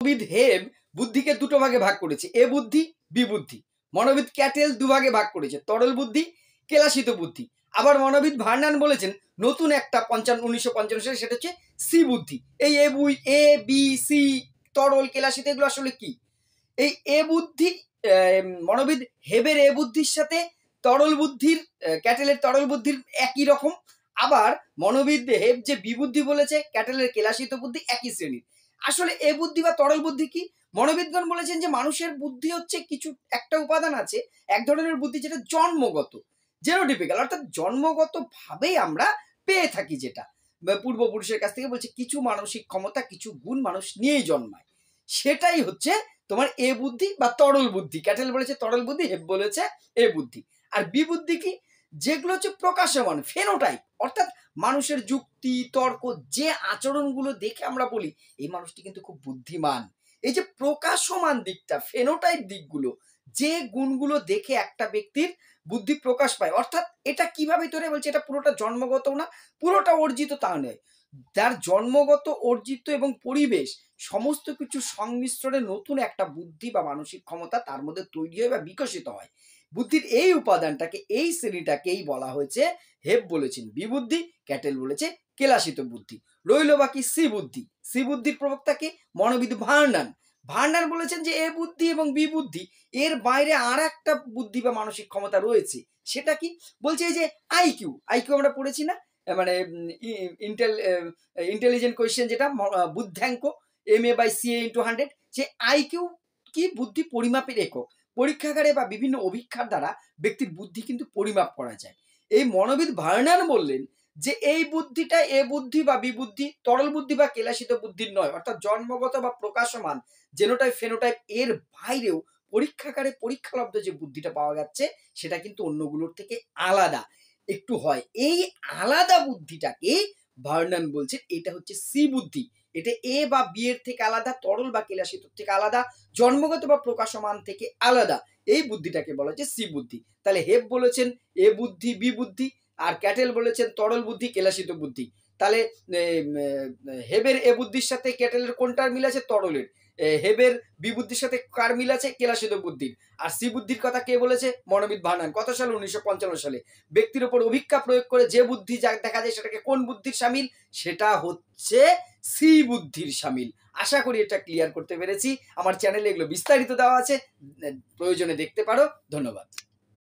মনোবিদ হেব বুদ্ধিকে দুটো ভাগে ভাগ করেছে, এ বুদ্ধি, বি বুদ্ধি। মনোবিদ ক্যাটেল দুভাগে ভাগ করেছে, তরল বুদ্ধি, কেলাসিত বুদ্ধি। আবার মনোবিদ ভার্নান বলেছেন নতুন একটা 1955 সালে, সেটা হচ্ছে সি বুদ্ধি। এই এ বি সি, তরল, কেলাসিত, এগুলো আসলে কি? এই এ বুদ্ধি মনোবিদ হেবের এ বুদ্ধির সাথে তরল বুদ্ধির, ক্যাটেলের তরল বুদ্ধির একই রকম। আবার মনোবিদ হেব যে বিবুদ্ধি বলেছে, ক্যাটেলের কেলাসিত বুদ্ধি একই শ্রেণীর। আসলে এ বুদ্ধি বা তরল বুদ্ধি কি? মনোবিদগণ বলেছেন যে মানুষের বুদ্ধি হচ্ছে কিছু একটা উপাদান আছে, এক ধরনের বুদ্ধি যেটা জন্মগত, জেনোটিপিক্যাল, অর্থাৎ জন্মগত ভাবেই আমরা পেয়ে থাকি, যেটা পূর্বপুরুষের কাছ থেকে বলছে কিছু মানসিক ক্ষমতা, কিছু গুণ মানুষ নিয়েই জন্মায়। সেটাই হচ্ছে তোমার এ বুদ্ধি বা তরল বুদ্ধি। ক্যাটেল বলেছে তরল বুদ্ধি, হেব বলেছে এ বুদ্ধি। আর বি বুদ্ধি কি? যেগুলো হচ্ছে প্রকাশমান, ফেনোটাইপ, অর্থাৎ মানুষের যুক্তি, তর্ক, যে আচরণগুলো দেখে আমরা বলি এই মানুষটি কিন্তু খুব বুদ্ধিমান, এই যে প্রকাশমান দিকটা, ফেনোটাইপ দিকগুলো, যে গুণগুলো দেখে একটা ব্যক্তির বুদ্ধি প্রকাশ পায়, অর্থাৎ এটা কিভাবে তৈরি বলছে, এটা পুরোটা জন্মগত না, পুরোটা অর্জিত তা নয়। তার জন্মগত, অর্জিত এবং পরিবেশ সমস্ত কিছু সংমিশ্রণে নতুন একটা বুদ্ধি বা মানসিক ক্ষমতা তার মধ্যে তৈরি হয় বা বিকশিত হয়। বুদ্ধির এই উপাদানটাকে, এই শ্রেণীটাকেই বলা হয়েছে, হেব বলেছেন বিবুদ্ধি, ক্যাটেল বলেছে কেলাসিত বুদ্ধি। রইল বাকি সি বুদ্ধি। সি বুদ্ধির প্রবক্তাকে মনোবিদ ভার্নান। ভার্নান বলেছেন যে এ বুদ্ধি এবং বি বুদ্ধি এর বাইরে আর একটা বুদ্ধি বা মানসিক ক্ষমতা রয়েছে। সেটা কি? বলছে এই যে আইকিউ, আইকিউ আমরা পড়েছি না, মানে ইন্টেলিজেন্ট কোয়েশ্চেন, যেটা বুদ্ধাঙ্ক MA/CA × 100। যে আইকিউ কি? বুদ্ধি পরিমাপের একক। পরীক্ষাগারে বা বিভিন্ন অভিক্ষার দ্বারা ব্যক্তির বুদ্ধি কিন্তু পরিমাপ করা যায়। এই মনোবিদ ভার্নান বললেন যে এই বুদ্ধিটা এ বুদ্ধি বা বিবুদ্ধি, তরল বুদ্ধি বা কেলাসিত বুদ্ধির নয়, অর্থাৎ জন্মগত বা প্রকাশমান, জেনোটাইপ, ফেনোটাইপ এর বাইরেও পরীক্ষাগারে পরীক্ষালব্ধ যে বুদ্ধিটা পাওয়া যাচ্ছে সেটা কিন্তু অন্যগুলোর থেকে আলাদা একটু হয়। এই আলাদা বুদ্ধিটাকে ভার্নান বলছেন এটা হচ্ছে সি বুদ্ধি। এটা এ বা বি এর থেকে আলাদা, তরল বা কেলাসিত থেকে আলাদা, জন্মগত বা প্রকাশমান থেকে আলাদা। এই বুদ্ধিটাকে বলা হচ্ছে সি বুদ্ধি। তাহলে হেব বলেছেন এ বুদ্ধি, বি বুদ্ধি, আর ক্যাটেল বলেছেন তরল বুদ্ধি, কেলাসিত বুদ্ধি। তাহলে হেবের এ বুদ্ধির সাথে ক্যাটেলের কোনটার মিল আছে? তরলের। হেবের বি বুদ্ধির সাথে কার মিল আছে? কেলাসিত বুদ্ধির। আর সি বুদ্ধির কথা কে বলেছে? মনোবিদ ভার্নান। কত সালে? 1955 সালে। ব্যক্তির উপর অভিজ্ঞা প্রয়োগ করে যে বুদ্ধি যা দেখা যায় সেটাকে কোন বুদ্ধির সামিল? সেটা হচ্ছে সি বুদ্ধির সামিল। আশা করি এটা ক্লিয়ার করতে পেরেছি। আমার চ্যানেলে এগুলো বিস্তারিত দেওয়া আছে, প্রয়োজনে দেখতে পারো। ধন্যবাদ।